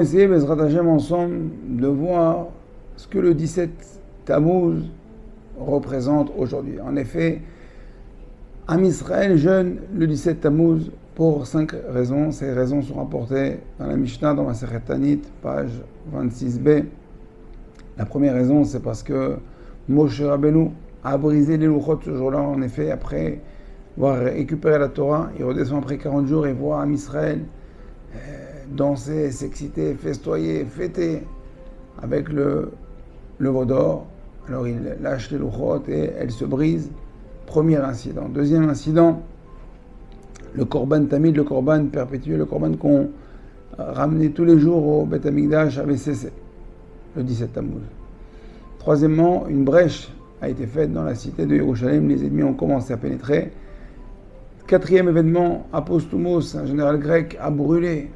Essayer, Bezrat Hashem, ensemble, de voir ce que le 17 Tammuz représente aujourd'hui. En effet, Am Israël jeûne le 17 Tammuz pour 5 raisons. Ces raisons sont rapportées dans la Mishnah, dans la Masechet Tanit, page 26b. La première raison, c'est parce que Moshe Rabbeinu a brisé les louchot ce jour-là. En effet, après avoir récupéré la Torah, il redescend après 40 jours et voit Am Israël danser, s'exciter, festoyer, fêter avec le veau d'or. Alors il lâche les louchot et elle se brise. Premier incident. Deuxième incident, le korban tamid, le korban perpétuel, le korban qu'on ramenait tous les jours au Beth Amikdash avait cessé le 17 Tammuz. Troisièmement, une brèche a été faite dans la cité de Yerushalayim, les ennemis ont commencé à pénétrer. Quatrième événement, Apostomos, un général grec, a brûlé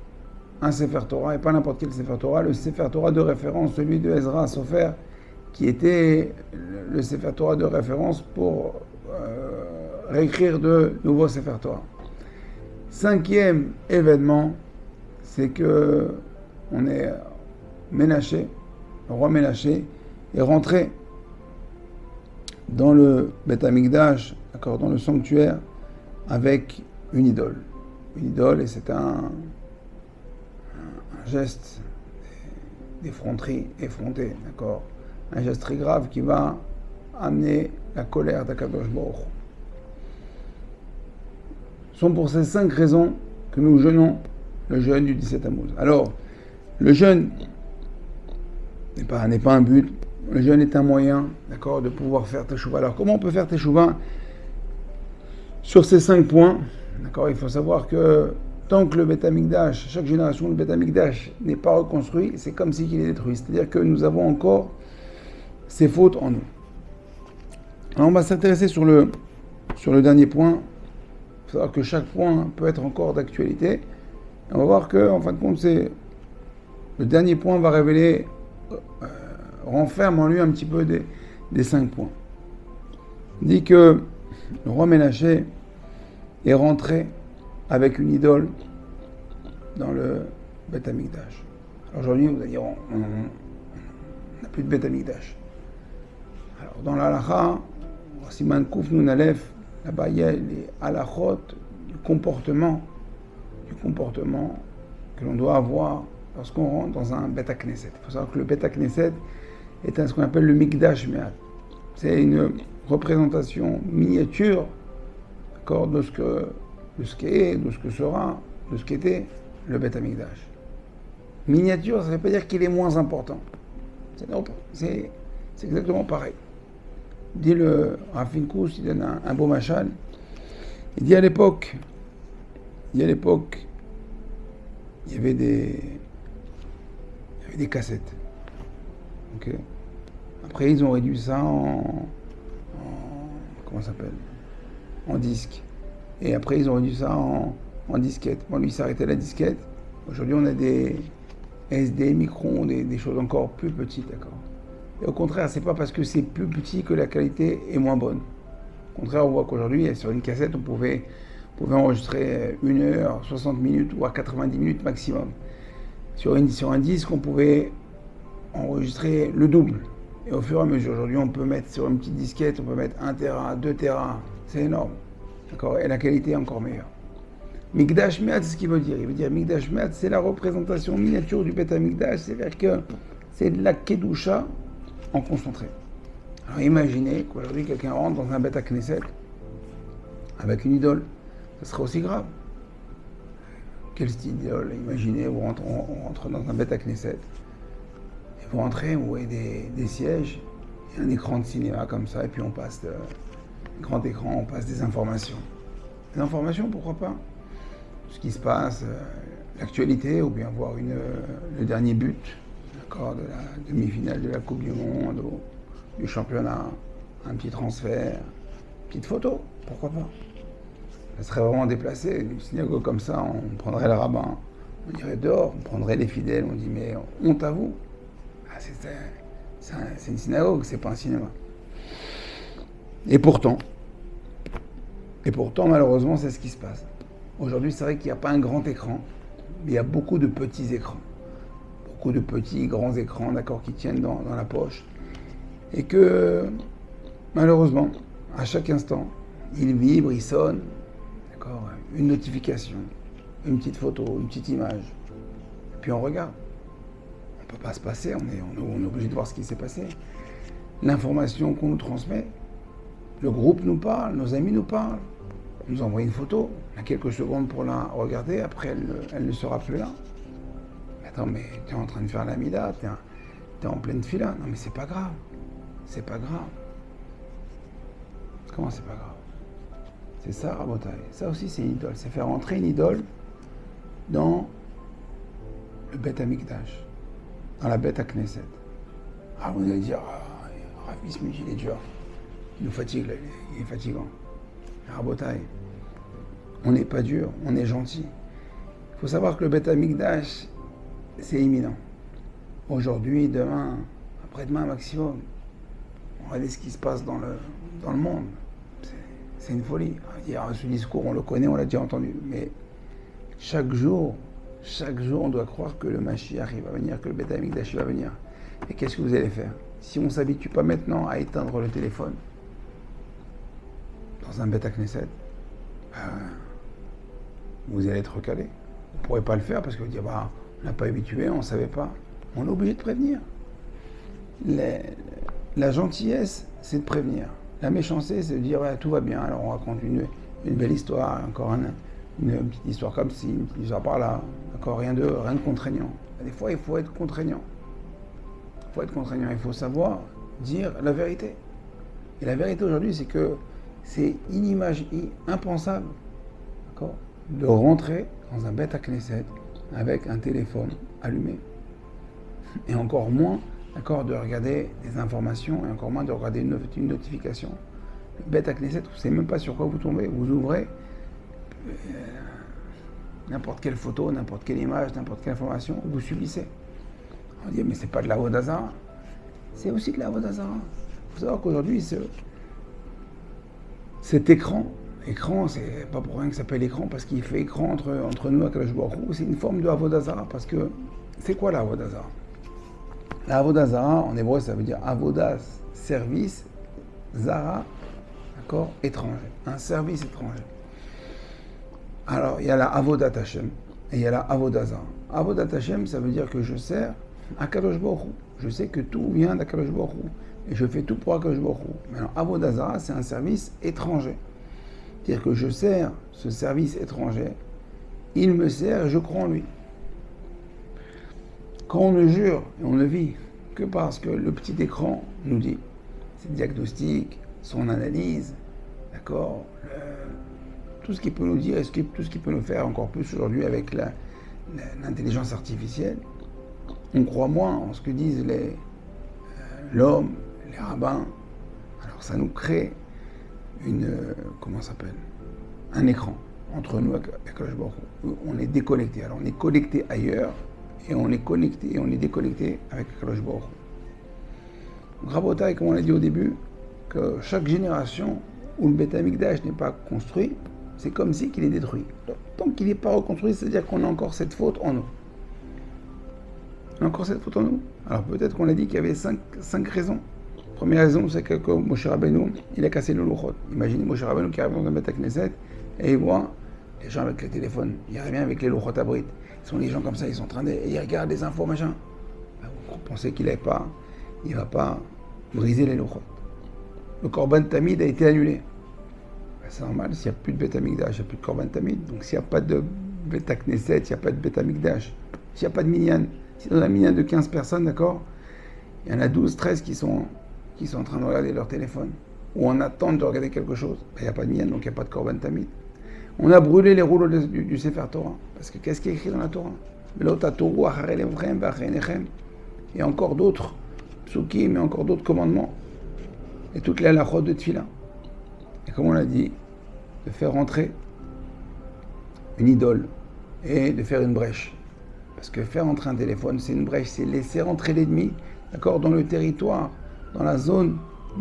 un Sefer Torah, et pas n'importe quel Sefer Torah, le Sefer Torah de référence, celui de Ezra Sofer, qui était le Sefer Torah de référence pour réécrire de nouveaux Sefer Torah. Cinquième événement, c'est que on est Ménaché, le roi Ménaché, est rentré dans le Beth Amikdash, d'accord, dans le sanctuaire, avec une idole. Une idole, et c'est un geste d'effronterie, effronté, d'accord, un geste très grave qui va amener la colère d'Akadosh Baruch Hu. Ce sont pour ces 5 raisons que nous jeûnons le jeûne du 17 Tammuz. Alors, le jeûne n'est pas un but, le jeûne est un moyen, d'accord, de pouvoir faire teshuva. Alors, comment on peut faire teshuva sur ces 5 points? D'accord, il faut savoir que tant que le Beth Amikdash, chaque génération de Beth Amikdash n'est pas reconstruit, c'est comme si il est détruit. C'est-à-dire que nous avons encore ces fautes en nous. Alors on va s'intéresser sur le dernier point. Il faut savoir que chaque point peut être encore d'actualité. On va voir que, en fin de compte, le dernier point va révéler, renferme en lui un petit peu des 5 points. Il dit que le roi Ménaché est rentré avec une idole dans le Beth Amikdash. Aujourd'hui, vous allez dire, on n'a plus de Beth Amikdash. Alors, dans la halakha, Siman Kouf Nun Aleph, là-bas, il y a les halachot du comportement que l'on doit avoir lorsqu'on rentre dans un Beth Knesset. Il faut savoir que le Beth Knesset est ce qu'on appelle le Mikdash Me'at. C'est une représentation miniature, d'accord, de ce qu'est, de ce que sera, de ce qu'était le Beth Amikdash. Miniature, ça ne veut pas dire qu'il est moins important. C'est exactement pareil. Dit le Rav Finkus, il donne un beau machal. Il dit à l'époque, il y avait des cassettes. Okay. Après, ils ont réduit ça comment ça s'appelle, en disque. Et après, ils ont réduit ça en disquette. Bon, lui, il s'arrêtait à la disquette. Aujourd'hui, on a des SD, microns, des choses encore plus petites, d'accord. Et au contraire, c'est pas parce que c'est plus petit que la qualité est moins bonne. Au contraire, on voit qu'aujourd'hui, sur une cassette, on pouvait enregistrer 1 heure, 60 minutes, voire 90 minutes maximum. Sur un disque, on pouvait enregistrer le double. Et au fur et à mesure, aujourd'hui, on peut mettre sur une petite disquette, on peut mettre 1 Tera, 2 Tera. C'est énorme. D'accord, et la qualité est encore meilleure. Mikdash Me'at, c'est ce qu'il veut dire. Il veut dire Mikdash Me'at, c'est la représentation miniature du Beth Amikdash, c'est-à-dire que c'est de la Kedusha en concentré. Alors imaginez qu'aujourd'hui quelqu'un rentre dans un Beth Knesset avec une idole, ça serait aussi grave. Quel style d'idole? Imaginez, on rentre dans un Beth Knesset, et vous rentrez, vous voyez des sièges, et un écran de cinéma comme ça, et puis on passe grand écran, on passe des informations. Des informations, pourquoi pas? Ce qui se passe, l'actualité, ou bien voir le dernier but, d'accord, de la demi-finale de la Coupe du Monde, ou du championnat, un petit transfert, une petite photo, pourquoi pas? Ça serait vraiment déplacé. Une synagogue comme ça, on prendrait le rabbin, on irait dehors, on prendrait les fidèles, on dit mais honte à vous. Ah, c'est une synagogue, c'est pas un cinéma. Et pourtant, malheureusement, c'est ce qui se passe. Aujourd'hui, c'est vrai qu'il n'y a pas un grand écran, mais il y a beaucoup de petits écrans. beaucoup de petits, grands écrans, d'accord, qui tiennent dans la poche. Et que, malheureusement, à chaque instant, il vibre, il sonne, d'accord, une notification, une petite photo, une petite image. Et puis on regarde. On ne peut pas se passer, on est obligé de voir ce qui s'est passé. L'information qu'on nous transmet, le groupe nous parle, nos amis nous parlent, on nous envoie une photo, on a quelques secondes pour la regarder, après elle ne sera plus là. Attends, mais tu es en train de faire l'amida, tu es en pleine fila. Non mais c'est pas grave, c'est pas grave. Comment c'est pas grave? C'est ça, Rabotai. Ça aussi c'est une idole, c'est faire entrer une idole dans le Beth Amikdash, dans la Beth Knesset. Ah, vous allez dire, Rav Bismuth, il est dur, il nous fatigue, là, il est fatigant. Rabotai, on n'est pas dur, on est gentil. Il faut savoir que le Beth Amikdash, c'est imminent. Aujourd'hui, demain, après-demain maximum. Regardez ce qui se passe dans le monde. C'est une folie. Hier, ce discours, on le connaît, on l'a déjà entendu. Mais chaque jour, on doit croire que le Mashiach va venir, que le Beth Amikdash va venir. Et qu'est-ce que vous allez faire? Si on ne s'habitue pas maintenant à éteindre le téléphone dans un Beth Knesset, vous allez être recalé. Vous ne pourrez pas le faire parce que vous dites, bah, on n'a pas habitué, on ne savait pas. On est obligé de prévenir. La gentillesse, c'est de prévenir. La méchanceté, c'est de dire, ouais, tout va bien, alors on raconte une belle histoire, encore une petite histoire comme ci, une petite histoire par là, encore rien de contraignant. Des fois, il faut être contraignant. Il faut savoir dire la vérité. Et la vérité aujourd'hui, c'est que c'est impensable, d'accord, de rentrer dans un Beth Knesset avec un téléphone allumé. Et encore moins, d'accord, de regarder des informations, et encore moins de regarder une notification. Le Beth Knesset, vous ne savez même pas sur quoi vous tombez. Vous ouvrez n'importe quelle photo, n'importe quelle image, n'importe quelle information, vous subissez. On dit, mais c'est pas de la Avodah Zarah. C'est aussi de la Avodah Zarah. Il faut savoir qu'aujourd'hui, cet écran, c'est pas pour rien que ça s'appelle écran, parce qu'il fait écran entre nous et Akadosh Baruch Hu. C'est une forme de Avodah Zarah, parce que c'est quoi la Avodah Zarah? La Avodah Zarah, en hébreu, ça veut dire Avodah, service, Zarah, d'accord, étranger. Un service étranger. Alors, il y a la Avodat Hashem et il y a la Avodah Zarah. Avodat Hashem, ça veut dire que je sers Akadosh Baruch Hu. Je sais que tout vient d'Akadosh Baruch Hu. Et je fais tout pour Akadosh Baruch Hu. Maintenant, Avodah Zarah, c'est un service étranger. C'est-à-dire que je sers ce service étranger, il me sert et je crois en lui. Quand on ne jure et on ne vit que parce que le petit écran nous dit ses diagnostics, son analyse, d'accord, tout ce qu'il peut nous dire et tout ce qu'il peut nous faire encore plus aujourd'hui avec l'intelligence artificielle, on croit moins en ce que disent l'homme, les rabbins. Alors ça nous crée un écran entre nous et Akadosh Baruch Hu. On est déconnecté. Alors on est connecté ailleurs et on est connecté et on est déconnecté avec Akadosh Baruch Hu. Rabotai, comme on l'a dit au début, que chaque génération où le Beth Amikdash n'est pas construit, c'est comme si qu'il est détruit. Donc, tant qu'il n'est pas reconstruit, c'est-à-dire qu'on a encore cette faute en nous. On a encore cette faute en nous. Alors peut-être qu'on a dit qu'il y avait cinq raisons. Première raison, c'est que Moshe Rabbeinu, il a cassé le louchot. Imaginez Moshe Rabbeinu qui arrive dans un Beth Knesset et il voit les gens avec les téléphones. Il arrive bien avec les louchot abrites. Ce sont les gens comme ça, ils sont en train de... ils regardent les infos, machin. Vous pensez qu'il ne va pas briser les louchot. Le Korban Tamid a été annulé. C'est normal, s'il n'y a plus de Beth Amikdash, il n'y a plus de Korban Tamid. Donc s'il n'y a pas de Beth Knesset, il n'y a pas de Beth Amikdash. S'il n'y a pas de minyan, si dans un minyan de 15 personnes, d'accord, il y en a 12, 13 qui sont en train de regarder leur téléphone, ou en attente de regarder quelque chose, il n'y a pas de minyan, donc il n'y a pas de Korban Tamid. On a brûlé les rouleaux du Sefer Torah, parce que qu'est-ce qui est écrit dans la Torah? Et encore d'autres psukim, et encore d'autres commandements, et toutes les halachot de Tfila. Et comme on l'a dit, de faire rentrer une idole, et de faire une brèche. Parce que faire entrer un téléphone, c'est une brèche, c'est laisser rentrer l'ennemi, d'accord, dans le territoire, dans la zone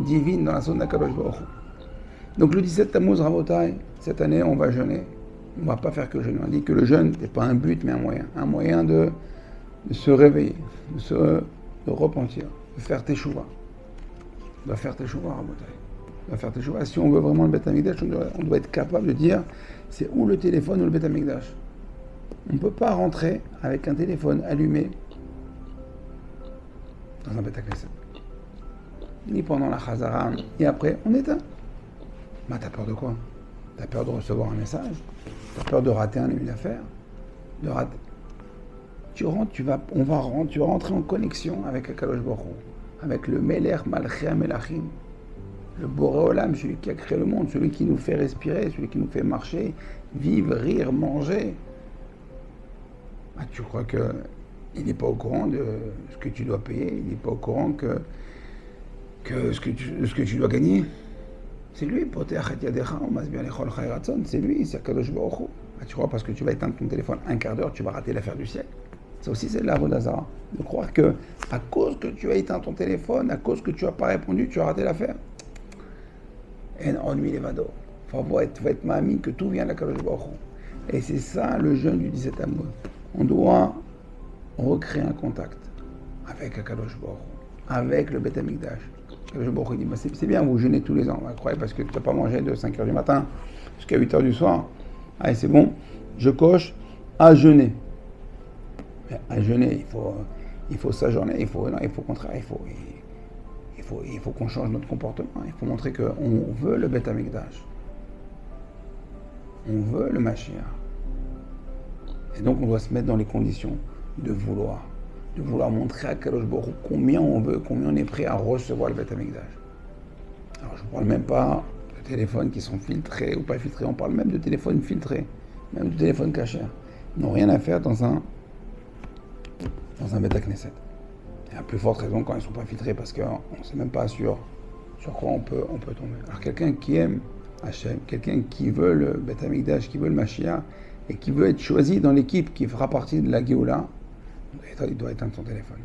divine, dans la zone d'Akadosh Baruch Hu. Donc le 17 Tammuz Rabotai, cette année, on va jeûner. On ne va pas faire que jeûner. On dit que le jeûne n'est pas un but, mais un moyen. Un moyen de de se réveiller, de repentir, de faire teshuva. On doit faire teshuva, Rabotai. On doit faire teshuva. Si on veut vraiment le Beth Amikdash, on doit être capable de dire c'est ou le téléphone ou le Beth Amikdash. On ne peut pas rentrer avec un téléphone allumé dans un Beth Knesset. Ni pendant la Chazara, ni après, on éteint. Bah, t'as peur de quoi? T'as peur de recevoir un message? T'as peur de rater une affaire? De rater. Tu rentres, tu vas rentrer en connexion avec Akadosh Baruch Hu, avec le Melech Malchei Melachim, le Boré Olam, celui qui a créé le monde, celui qui nous fait respirer, celui qui nous fait marcher, vivre, rire, manger. Ah, tu crois qu'il n'est pas au courant de ce que tu dois payer, il n'est pas au courant de ce que tu dois gagner? C'est lui, c'est lui, c'est Akadosh Baruch Hu. Ah, tu crois parce que tu vas éteindre ton téléphone un quart d'heure, tu vas rater l'affaire du siècle? Ça aussi, c'est de la Avodah Zara. De croire que, à cause que tu as éteint ton téléphone, à cause que tu n'as pas répondu, tu as raté l'affaire. En ennui les vados. Faut être mamie que tout vient de la Kadosh Baruch Hu. Et c'est ça le jeûne du 17 Tammuz. On doit recréer un contact avec la Kadosh Baruch Hu, avec le Beth Amikdash. Kadosh Baruch Hu dit c'est bien, vous jeûnez tous les ans. Croyez parce que tu n'as pas mangé de 5h du matin jusqu'à 8h du soir. Allez, c'est bon, je coche à jeûner. À jeûner, il faut s'ajourner, il faut qu'on travaille, il faut qu'on change notre comportement, il faut montrer qu'on veut le Beth Amikdash, on veut le Mashiach. Et donc on doit se mettre dans les conditions de vouloir montrer à Kadosh Baruch Hu combien on veut, combien on est prêt à recevoir le Beth Amikdash. Alors je ne parle même pas de téléphones qui sont filtrés ou pas filtrés, on parle même de téléphones filtrés, même de téléphones cachers. Ils n'ont rien à faire dans un Beth Knesset. Et à plus forte raison quand ils ne sont pas filtrés, parce qu'on ne sait même pas sur quoi on peut tomber. Alors quelqu'un qui aime Hachem, quelqu'un qui veut le Beth Amikdash, qui veut le Mashiach, et qui veut être choisi dans l'équipe qui fera partie de la Géoula, il doit éteindre son téléphone.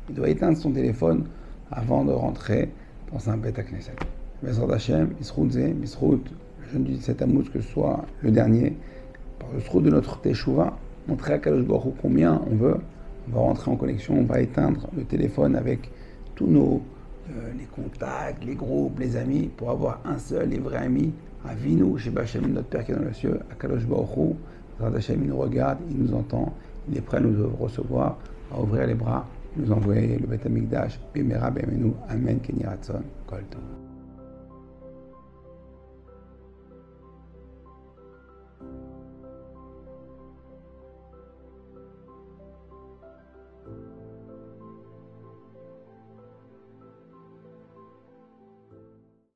Il doit éteindre son téléphone avant de rentrer dans un Beth Knesset. Bezrat Hachem, Bisrout Zeh, Bisrout, le jeûne du 17 Tammuz, que ce soit le dernier, par le Bisrout de notre Teshuvah, montrer à Kadosh Baruch Hu combien on veut. On va rentrer en connexion, on va éteindre le téléphone avec tous les contacts, les groupes, les amis, pour avoir un seul et vrai ami, Avinu, chez Bachem, notre Père qui est dans le ciel, Akadosh Baruch Hu. Hashem, il nous regarde, il nous entend, il est prêt à nous recevoir, à ouvrir les bras, nous envoyer le Beth Amikdash, Bimera Bemenu, Amen, Kenyaratson, Kol Tov.